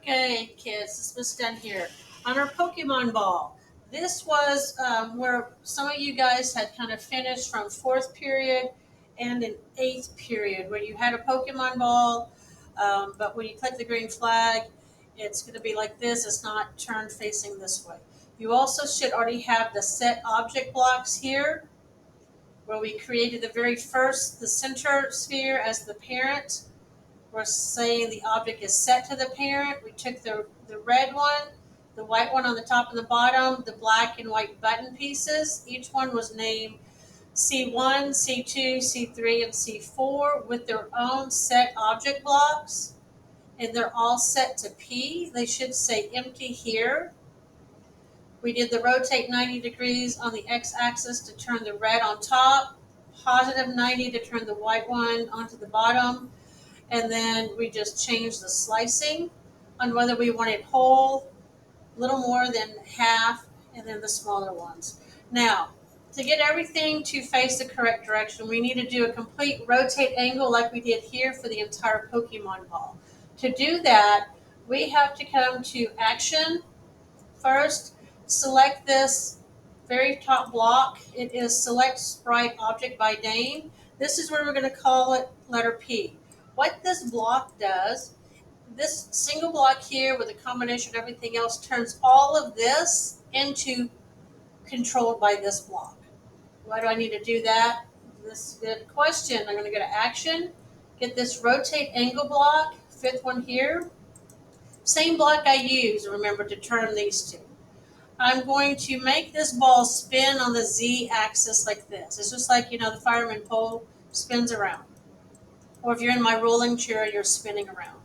Okay, kids, this was done here on our Pokemon ball. This was where some of you guys had kind of finished from fourth period and an eighth period, where you had a Pokemon ball, but when you click the green flag, it's going to be like this. It's not turned facing this way. You also should already have the set object blocks here, where we created the very first, the center sphere as the parent. We're saying the object is set to the parent. We took the red one, the white one on the top and the bottom, the black and white button pieces. Each one was named C1, C2, C3, and C4 with their own set object blocks. And they're all set to P. They should say empty here. We did the rotate 90 degrees on the x-axis to turn the red on top, positive 90 to turn the white one onto the bottom, and then we just changed the slicing on whether we want it whole, a little more than half, and then the smaller ones. Now, to get everything to face the correct direction, we need to do a complete rotate angle like we did here for the entire Pokemon ball. To do that, we have to come to Action first, select this very top block. It is Select Sprite Object by Name. This is where we're going to call it letter P. What this block does, this single block here with a combination of everything else turns all of this into controlled by this block. Why do I need to do that? This is a good question. I'm going to go to Action, get this Rotate Angle block, fifth one here. Same block I used, remember, to turn these two. I'm going to make this ball spin on the Z-axis like this. It's just like, the fireman pole spins around. Or if you're in my rolling chair, you're spinning around.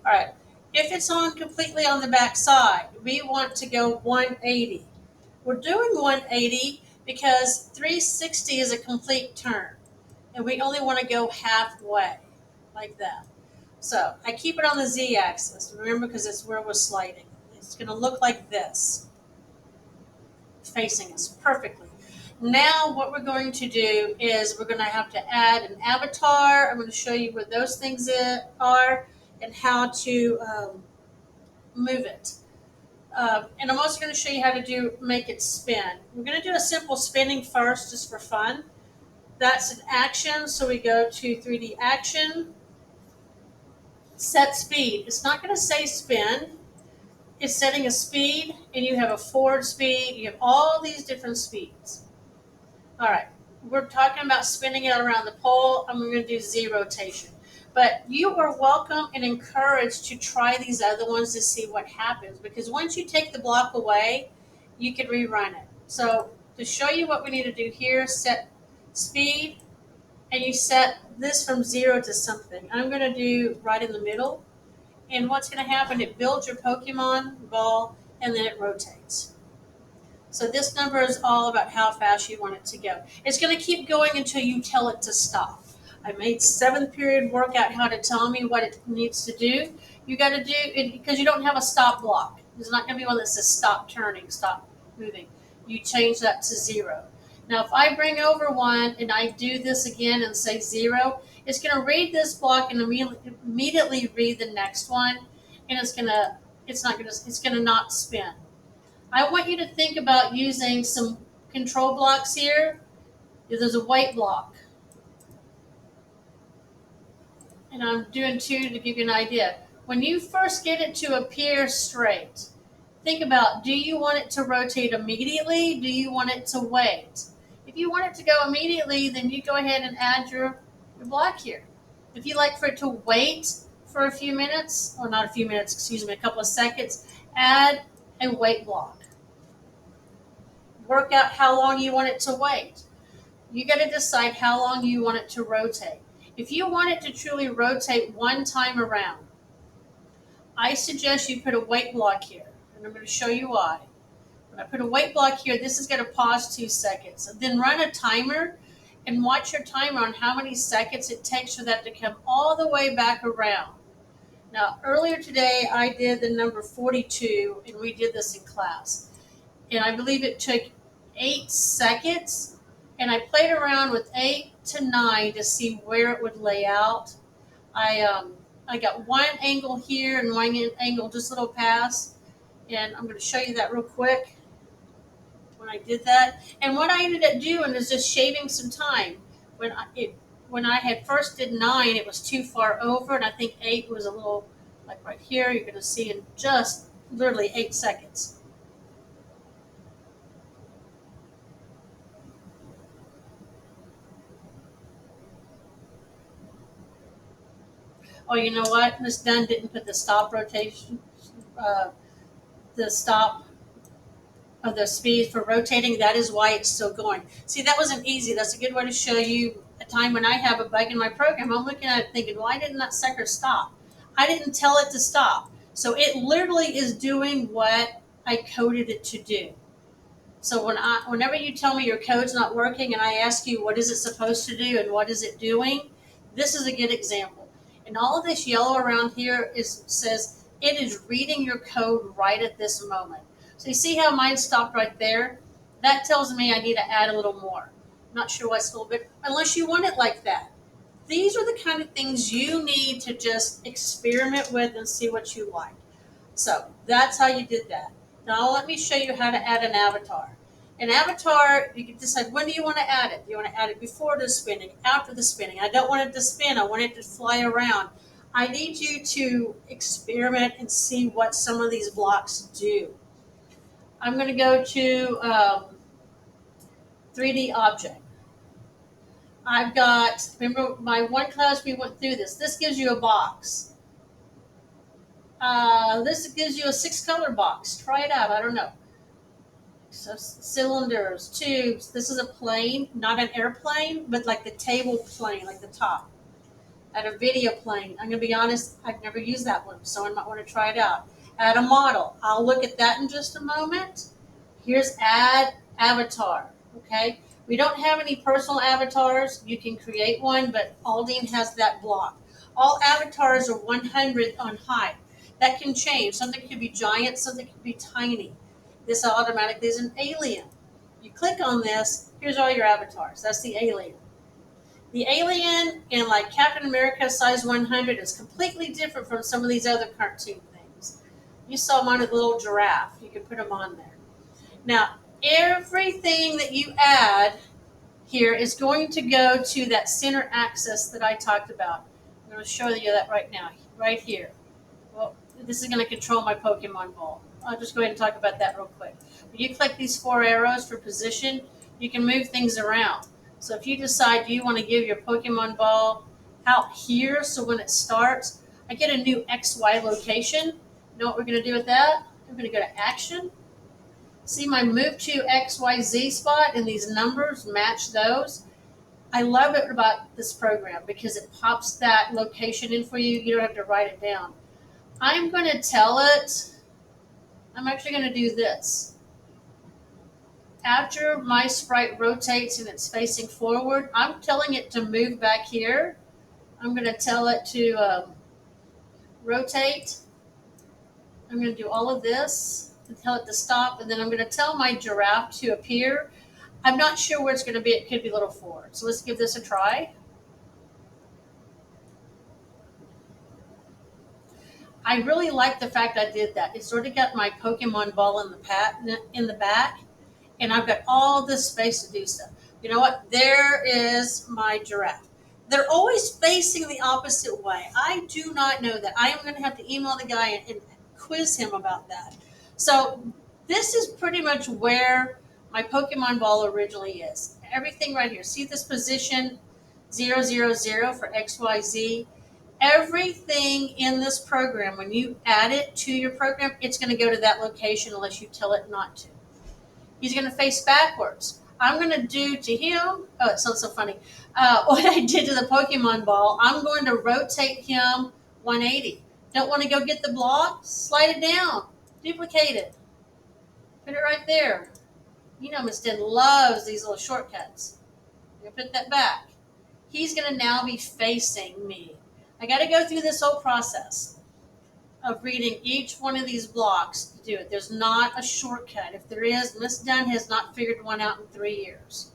All right. If it's on completely on the back side, we want to go 180. We're doing 180 because 360 is a complete turn. And we only want to go halfway, like that. So I keep it on the Z-axis. Remember, because it's where we're sliding. It's going to look like this, facing us perfectly. Now what we're going to do is we're going to have to add an avatar. I'm going to show you where those things are and how to move it. And I'm also going to show you how to make it spin. We're going to do a simple spinning first just for fun. That's an action, so we go to 3D action, set speed. It's not going to say spin. It's setting a speed, and you have a forward speed. You have all these different speeds. All right, we're talking about spinning it around the pole. I'm going to do Z rotation. But you are welcome and encouraged to try these other ones to see what happens, because once you take the block away, you can rerun it. So to show you what we need to do here, set speed, and you set this from 0 to something. I'm going to do right in the middle. And what's going to happen, it builds your Pokemon ball, and then it rotates. So this number is all about how fast you want it to go. It's going to keep going until you tell it to stop. I made 7th period work out how to tell me what it needs to do. You got to do it because you don't have a stop block. There's not going to be one that says stop turning, stop moving. You change that to 0. Now, if I bring over one and I do this again and say 0, it's going to read this block and immediately read the next one, and it's going to not spin. I want you to think about using some control blocks here. There's a white block. And I'm doing 2 to give you an idea. When you first get it to appear straight, think about, do you want it to rotate immediately? Do you want it to wait? If you want it to go immediately, then you go ahead and add your block here. If you like for it to wait for a few minutes, or not a few minutes, excuse me, a couple of seconds, add a wait block. Work out how long you want it to wait. You got to decide how long you want it to rotate. If you want it to truly rotate one time around, I suggest you put a wait block here, and I'm going to show you why. When I put a wait block here, this is going to pause 2 seconds. Then run a timer and watch your timer on how many seconds it takes for that to come all the way back around. Now, earlier today, I did the number 42, and we did this in class. And I believe it took 8 seconds, and I played around with 8 to 9 to see where it would lay out. I I got one angle here and one angle just a little past. And I'm going to show you that real quick when I did that. And what I ended up doing is just shaving some time. When I had first did 9, it was too far over, and I think 8 was a little, like right here, you're going to see in just literally 8 seconds. Oh, you know what? Miss Dunn didn't put the stop rotation, uh, the stop of the speed for rotating. That is why it's still going. See, that wasn't easy. That's a good way to show you a time when I have a bug in my program. I'm looking at it thinking, why didn't that sucker stop? I didn't tell it to stop. So it literally is doing what I coded it to do. So whenever you tell me your code's not working and I ask you what is it supposed to do and what is it doing, this is a good example. And all of this yellow around here says it is reading your code right at this moment. So you see how mine stopped right there? That tells me I need to add a little more. Not sure why it's a little bit, unless you want it like that. These are the kind of things you need to just experiment with and see what you like. So that's how you did that. Now let me show you how to add an avatar. An avatar, you can decide when do you want to add it. Do you want to add it before the spinning, after the spinning? I don't want it to spin. I want it to fly around. I need you to experiment and see what some of these blocks do. I'm going to go to 3D object. I've got, remember my one class we went through this. This gives you a box. This gives you a 6-color box. Try it out. I don't know. So cylinders, tubes. This is a plane, not an airplane, but like the table plane, like the top. Add a video plane. I'm going to be honest, I've never used that one. Someone might want to try it out. Add a model. I'll look at that in just a moment. Here's add avatar. Okay. We don't have any personal avatars. You can create one, but Aldine has that block. All avatars are 100 on height. That can change. Something could be giant, something could be tiny. This automatically is an alien. You click on this, here's all your avatars. That's the alien. The alien in like Captain America size 100 is completely different from some of these other cartoon things. You saw mine with a little giraffe. You can put them on there. Now, everything that you add here is going to go to that center axis that I talked about. I'm going to show you that right now, right here. Well, this is going to control my Pokemon ball. I'll just go ahead and talk about that real quick. When you click these 4 arrows for position, you can move things around. So if you decide you want to give your Pokemon ball out here, so when it starts, I get a new XY location. You know what we're going to do with that? I'm going to go to Action. See my move to XYZ spot, and these numbers match those. I love it about this program because it pops that location in for you. You don't have to write it down. I'm going to tell it, I'm actually going to do this. After my sprite rotates and it's facing forward, I'm telling it to move back here. I'm going to tell it to rotate. I'm going to do all of this and tell it to stop, and then I'm going to tell my giraffe to appear. I'm not sure where it's going to be. It could be a little forward. So let's give this a try. I really like the fact I did that. It sort of got my Pokemon ball in the back, and I've got all this space to do stuff. You know what? There is my giraffe. They're always facing the opposite way. I do not know that. I am going to have to email the guy and quiz him about that. So this is pretty much where my Pokemon ball originally is. Everything right here. See this position 000 for XYZ? Everything in this program, when you add it to your program, it's going to go to that location unless you tell it not to. He's going to face backwards. I'm going to do to him, oh, it sounds so funny. What I did to the Pokemon ball, I'm going to rotate him 180. Don't want to go get the block? Slide it down. Duplicate it. Put it right there. You know, Miss Den loves these little shortcuts. I'm going to put that back. He's going to now be facing me. I got to go through this whole process of reading each one of these blocks to do it. There's not a shortcut. If there is, Miss Dunn has not figured one out in 3 years.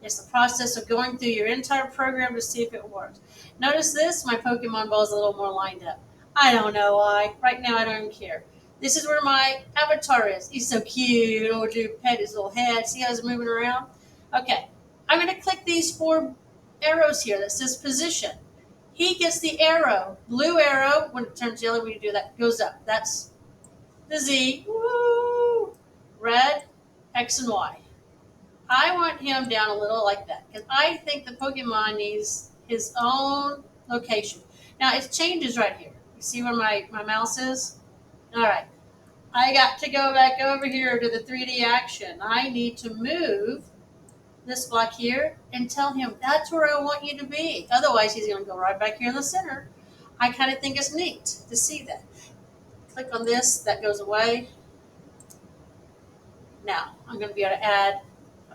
It's the process of going through your entire program to see if it works. Notice this, my Pokemon ball is a little more lined up. I don't know why. Right now I don't even care. This is where my avatar is. He's so cute. Oh, do pet his little head. See how he's moving around? Okay. I'm going to click these 4 arrows here that says position. He gets the arrow. Blue arrow, when it turns yellow, when you do that, goes up. That's the Z. Woo! Red, X and Y. I want him down a little like that because I think the Pokemon needs his own location. Now it changes right here. You see where my mouse is? All right. I got to go back over here to the 3D action. I need to move this block here and tell him that's where I want you to be. Otherwise, he's going to go right back here in the center. I kind of think it's neat to see that. Click on this. That goes away. Now I'm going to be able to add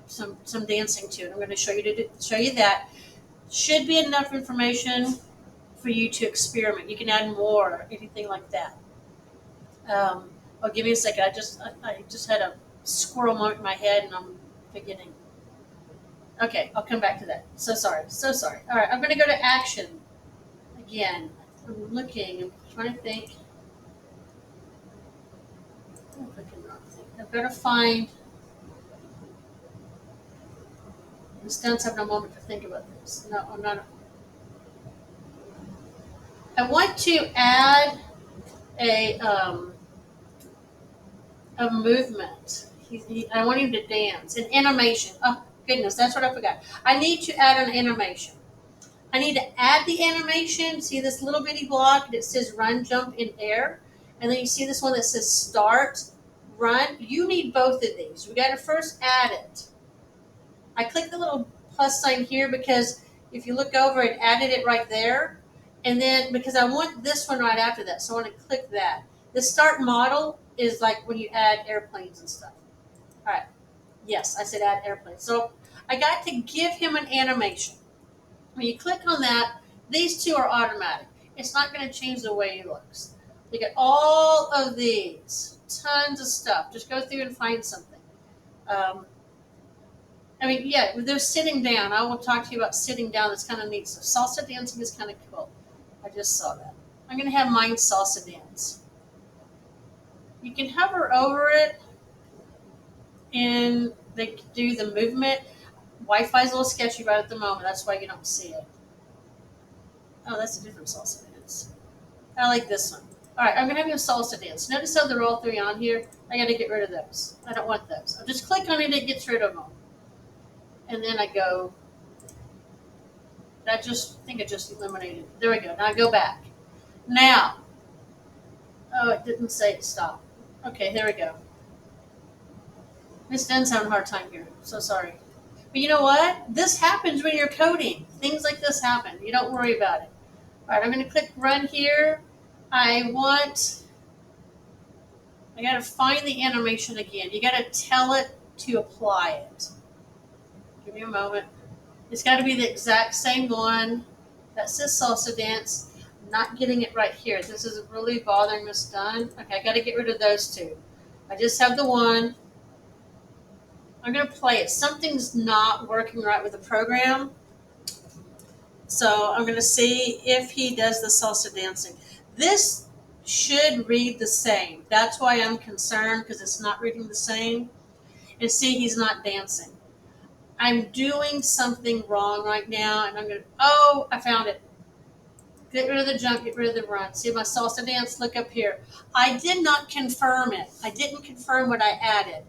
some dancing to it. I'm going to show you that. Should be enough information for you to experiment. You can add more, anything like that. Oh, give me a second. I just had a squirrel moment in my head, and I'm forgetting. Okay, I'll come back to that. So sorry. All right, I'm going to go to action again. I'm looking. I'm trying to think. I've got to find. Miss Dunn's having a moment to think about this. No, I'm not. I want to add a movement. I want him to dance. An animation. Oh, goodness, that's what I forgot. I need to add an animation. I need to add the animation. See this little bitty block that says run, jump, in air? And then you see this one that says start, run. You need both of these. We got to first add it. I click the little plus sign here because if you look over, it added it right there. And then because I want this one right after that, so I want to click that. The start model is like when you add airplanes and stuff. All right. Yes, I said add airplanes. So I got to give him an animation. When you click on that, these 2 are automatic. It's not going to change the way he looks. Look at all of these. Tons of stuff. Just go through and find something. Yeah, they're sitting down. I will talk to you about sitting down. That's kind of neat. So salsa dancing is kind of cool. I just saw that. I'm going to have mine salsa dance. You can hover over it and they do the movement. Wi-Fi is a little sketchy right at the moment. That's why you don't see it. Oh, that's a different salsa dance. I like this one. All right, I'm going to have you a salsa dance. Notice how they're all 3 on here. I got to get rid of those. I don't want those. I'll just click on it and it gets rid of them. And then I go. I think I just eliminated it. There we go. Now I go back. Now. Oh, it didn't say it stopped. Okay, there we go. Miss Dunn's having a hard time here. So sorry. But you know what? This happens when you're coding. Things like this happen. You don't worry about it. All right, I'm going to click run here. I got to find the animation again. You got to tell it to apply it. Give me a moment. It's got to be the exact same one that says salsa dance. I'm not getting it right here. This is really bothering Miss Dunn. Okay, I got to get rid of those 2. I just have the one. I'm going to play it. Something's not working right with the program. So I'm going to see if he does the salsa dancing. This should read the same. That's why I'm concerned because it's not reading the same. And see, he's not dancing. I'm doing something wrong right now. And I'm going to, oh, I found it. Get rid of the jump, get rid of the run. See my salsa dance? Look up here. I did not confirm it. I didn't confirm what I added.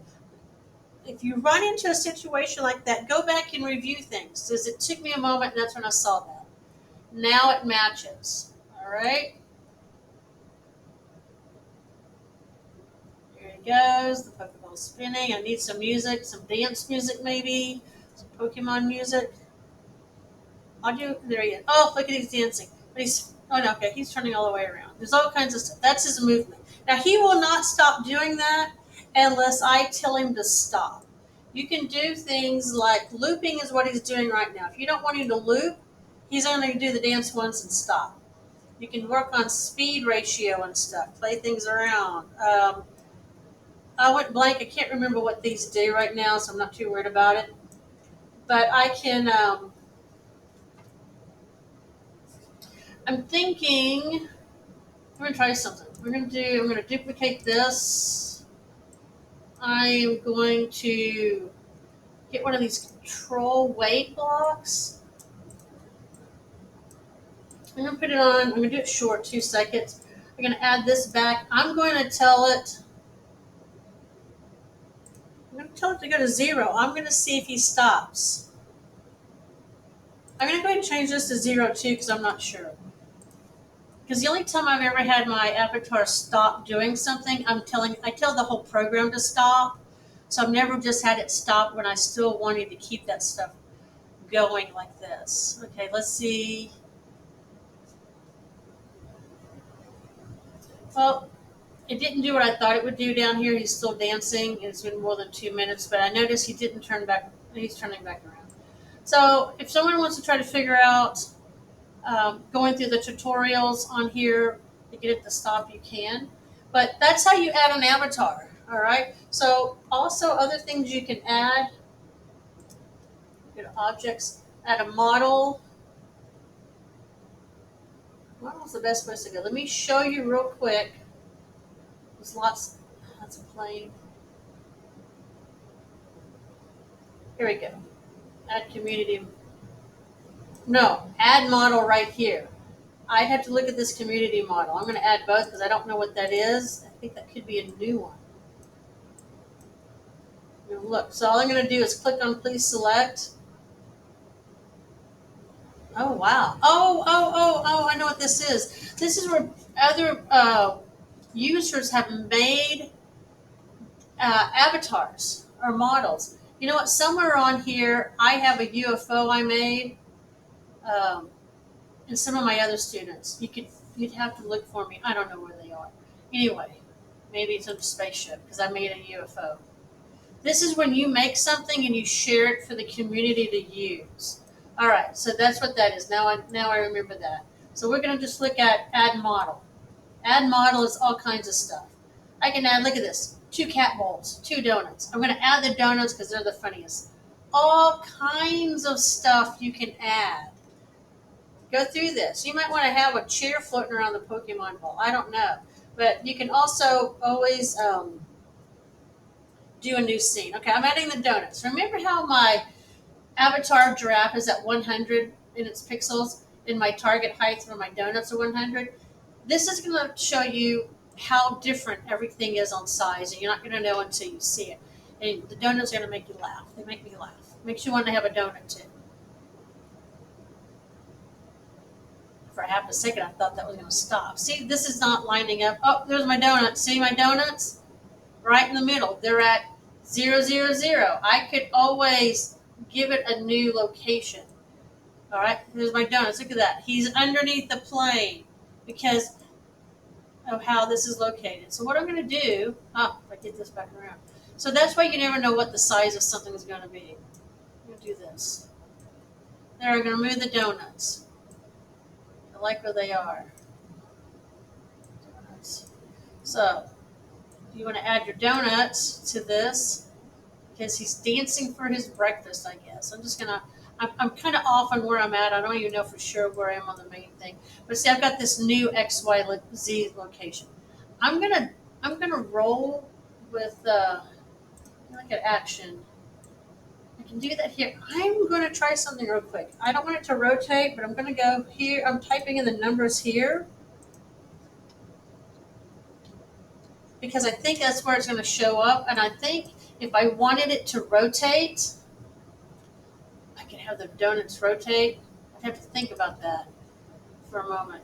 If you run into a situation like that, go back and review things. Because it took me a moment, and that's when I saw that. Now it matches. All right. Here it goes. The Pokeball's spinning. I need some music, some dance music maybe, some Pokemon music. There he is. Oh, look at he's dancing. But okay, he's turning all the way around. There's all kinds of stuff. That's his movement. Now he will not stop doing that unless I tell him to stop. You can do things like looping is what he's doing right now. If you don't want him to loop, he's only going to do the dance once and stop. You can work on speed ratio and stuff, play things around. I went blank. I can't remember what these do right now, so I'm not too worried about it. but I can, I'm thinking, I'm going to try something. I'm going to duplicate this. I am going to get one of these control weight blocks. I'm going to put it on, I'm going to do it short, 2 seconds. I'm going to add this back. I'm going to tell it to go to 0. I'm going to see if he stops. I'm going to go ahead and change this to 0 too because I'm not sure. Because the only time I've ever had my avatar stop doing something, I tell the whole program to stop. So I've never just had it stop when I still wanted to keep that stuff going like this. Okay, let's see. Well, it didn't do what I thought it would do down here. He's still dancing. It's been more than 2 minutes, but I noticed he didn't turn back. He's turning back around. So if someone wants to try to figure out going through the tutorials on here to get it to stop, you can. But that's how you add an avatar. All right. So also other things you can add. Go to objects. Add a model. Model's the best place to go. Let me show you real quick. There's lots of plane. Here we go. Add community. No, add model right here. I'd have to look at this community model. I'm going to add both because I don't know what that is. I think that could be a new one. Look, so all I'm going to do is click on please select. Oh, wow. Oh, I know what this is. This is where other users have made avatars or models. You know what? Somewhere on here, I have a UFO I made, and some of my other students. You'd have to look for me. I don't know where they are. Anyway, maybe it's a spaceship because I made a UFO. This is when you make something and you share it for the community to use. All right, so that's what that is. Now I remember that. So we're going to just look at add model. Add model is all kinds of stuff. I can add, look at this, 2 cat bowls, 2 donuts. I'm going to add the donuts because they're the funniest. All kinds of stuff you can add. Go through this. You might want to have a chair floating around the Pokemon ball. I don't know. But you can also always do a new scene. Okay, I'm adding the donuts. Remember how my avatar giraffe is at 100 in its pixels and my target height for my donuts are 100? This is going to show you how different everything is on size, and you're not going to know until you see it. And the donuts are going to make you laugh. They make me laugh. Makes you want to have a donut too. For half a second, I thought that was going to stop. See, this is not lining up. Oh, there's my donuts. See my donuts? Right in the middle. They're at 0, 0, 0. I could always give it a new location. All right, here's my donuts. Look at that. He's underneath the plane because of how this is located. So what I'm going to do, if I get this back around. So that's why you never know what the size of something is going to be. I'm going to do this. There, I'm going to move the donuts. I like where they are. Donuts. So you want to add your donuts to this because he's dancing for his breakfast, I guess. I'm kind of off on where I'm at. I don't even know for sure where I am on the main thing. But see, I've got this new XYZ location. I'm gonna roll with look at action. I can do that here. I'm going to try something real quick. I don't want it to rotate, but I'm going to go here. I'm typing in the numbers here because I think that's where it's going to show up. And I think if I wanted it to rotate, I could have the donuts rotate. I'd have to think about that for a moment.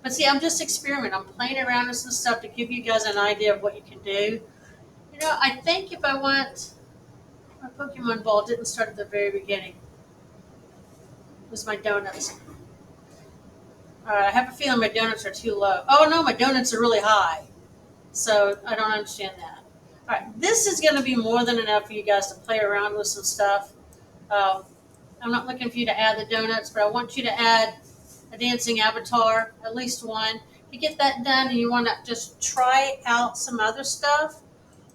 But see, I'm just experimenting. I'm playing around with some stuff to give you guys an idea of what you can do. You know, I think if I want, my Pokemon ball didn't start at the very beginning. It was my donuts. All right, I have a feeling my donuts are too low. Oh no, my donuts are really high. So I don't understand that. All right, this is going to be more than enough for you guys to play around with some stuff. I'm not looking for you to add the donuts, but I want you to add a dancing avatar, at least one. If you get that done and you want to just try out some other stuff,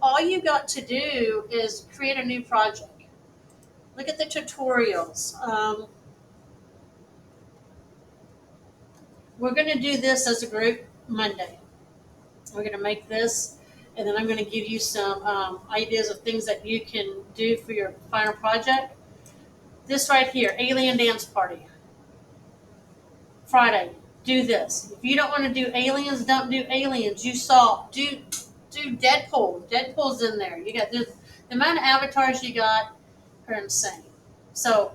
all you got to do is create a new project. Look at the tutorials. We're going to do this as a group Monday. We're going to make this, and then I'm going to give you some ideas of things that you can do for your final project. This right here, Alien Dance Party. Friday, do this. If you don't want to do aliens, don't do aliens. You saw, do Deadpool. Deadpool's in there. You got the amount of avatars you got are insane. So,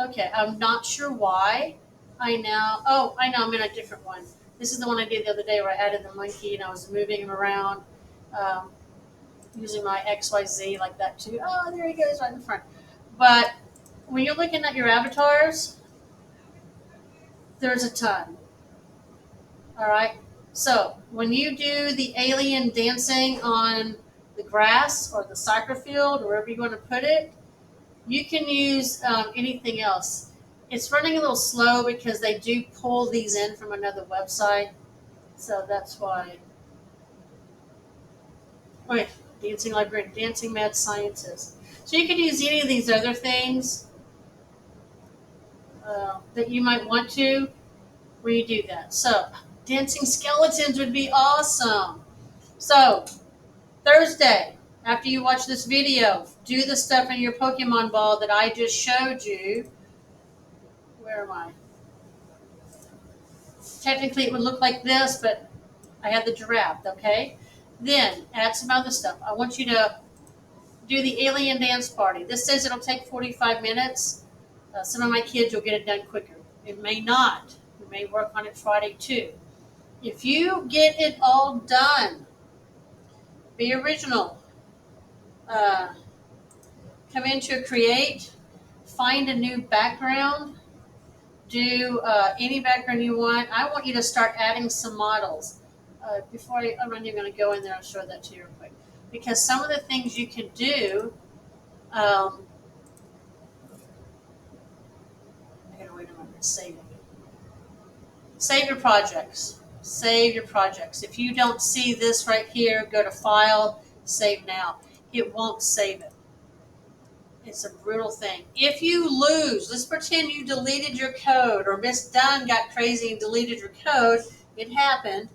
okay, I'm not sure why. I know I'm in a different one. This is the one I did the other day where I added the monkey and I was moving him around um, using my XYZ like that too. Oh, there he goes right in front. But when you're looking at your avatars, there's a ton. All right. So when you do the alien dancing on the grass or the soccer field or wherever you want to put it, you can use anything else. It's running a little slow because they do pull these in from another website. So that's why. Wait, dancing librarian, dancing mad scientist. So you could use any of these other things that you might want to when you do that. So dancing skeletons would be awesome. So Thursday, after you watch this video, do the stuff in your Pokemon ball that I just showed you. Where am I? Technically, it would look like this, but I have the giraffe, okay? Then add some other stuff. I want you to do the alien dance party. This says it'll take 45 minutes. Some of my kids will get it done quicker. It may not. We may work on it Friday too. If you get it all done, be original. Uh, Come into Create, find a new background, do any background you want. I want you to start adding some models. I'm not even going to go in there and show that to you real quick. Because some of the things you can do, I gotta wait a moment, save it. Save your projects. Save your projects. If you don't see this right here, go to File, Save Now. It won't save it. It's a brutal thing. If you lose, let's pretend you deleted your code or Miss Dunn got crazy and deleted your code. It happened.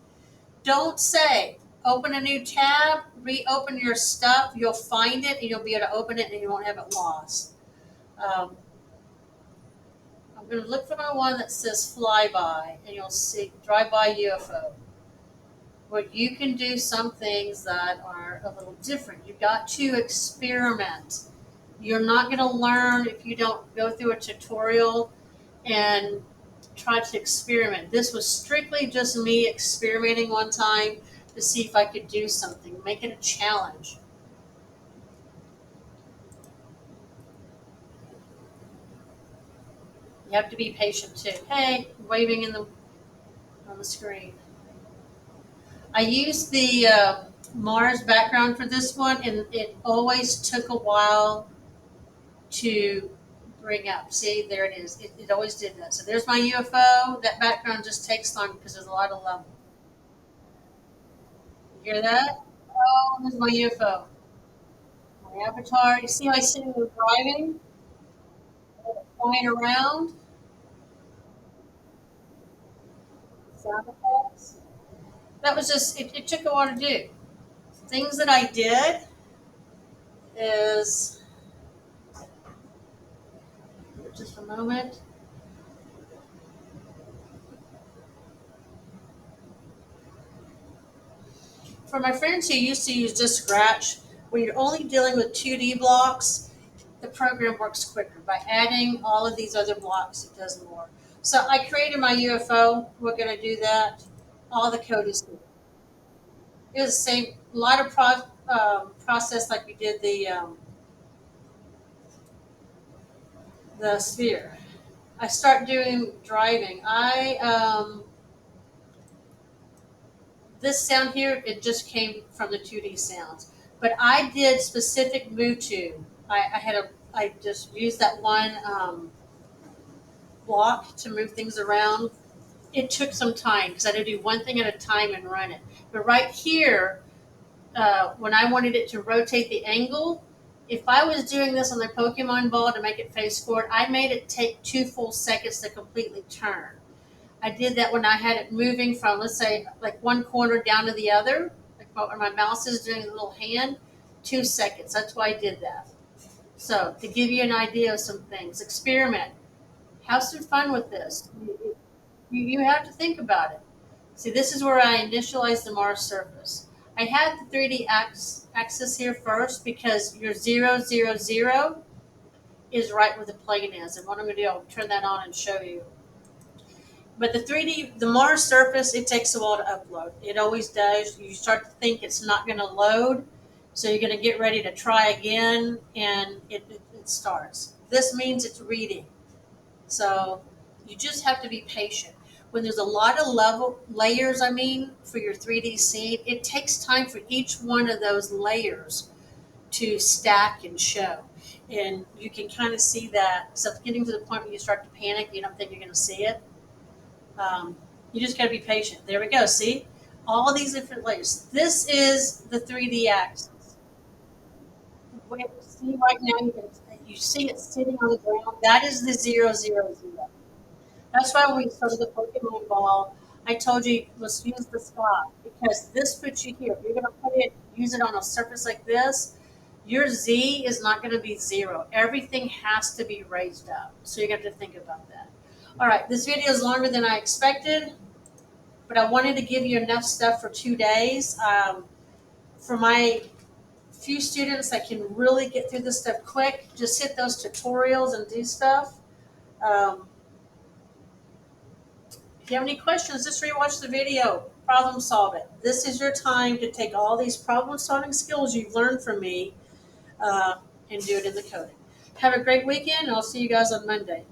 Don't save. Open a new tab, reopen your stuff. You'll find it and you'll be able to open it and you won't have it lost. Um, I'm going to look for my one that says flyby and you'll see drive-by UFO. Where you can do some things that are a little different. You've got to experiment. You're not going to learn if you don't go through a tutorial and try to experiment. This was strictly just me experimenting one time to see if I could do something, make it a challenge. You have to be patient too. Hey, waving on the screen. I used the Mars background for this one, and it always took a while to bring up. See, there it is. It always did that. So there's my UFO. That background just takes time because there's a lot of level. You hear that? Oh, there's my UFO. My avatar. You see how I see it driving, flying around? Sound effects. That was just, it took a while to do. Things that I did is, just a moment. For my friends who used to use just Scratch, when you're only dealing with 2D blocks, the program works quicker. By adding all of these other blocks, it does more. So I created my UFO. We're going to do that. All the code is here. It was the same, a lot of process like we did the sphere. I start doing driving. This sound here, it just came from the 2D sounds. But I did specific move tune. I just used that one block to move things around. It took some time because I had to do one thing at a time and run it. But right here, when I wanted it to rotate the angle, If I was doing this on the Pokemon ball to make it face forward, I made it take 2 full seconds to completely turn. I did that when I had it moving from, let's say, like one corner down to the other, like where my mouse is doing a little hand, 2 seconds. That's why I did that. So to give you an idea of some things, experiment, have some fun with this. You have to think about it. See, this is where I initialized the Mars surface. I had the 3D axis here first because your 0, 0, 0 is right where the plane is. And what I'm going to do, I'll turn that on and show you. But the Mars surface, it takes a while to upload. It always does. You start to think it's not going to load, so you're going to get ready to try again, and it starts. This means it's reading. So you just have to be patient. When there's a lot of layers, for your 3D scene, it takes time for each one of those layers to stack and show. And you can kind of see that. So getting to the point where you start to panic, you don't think you're going to see it. Um, you just got to be patient. There we go. See? All these different layers. This is the 3D axis. What you see right now, you see it sitting on the ground. That is the 0, 0, 0. That's why when we started the Pokemon ball, I told you let's use the sky because this puts you here. If you're going to use it on a surface like this, your Z is not going to be 0. Everything has to be raised up. So you have to think about that. All right, this video is longer than I expected, but I wanted to give you enough stuff for 2 days. For my few students that can really get through this stuff quick, just hit those tutorials and do stuff. Um, If you have any questions, just rewatch the video. Problem solve it. This is your time to take all these problem solving skills you've learned from me and do it in the coding. Have a great weekend, and I'll see you guys on Monday.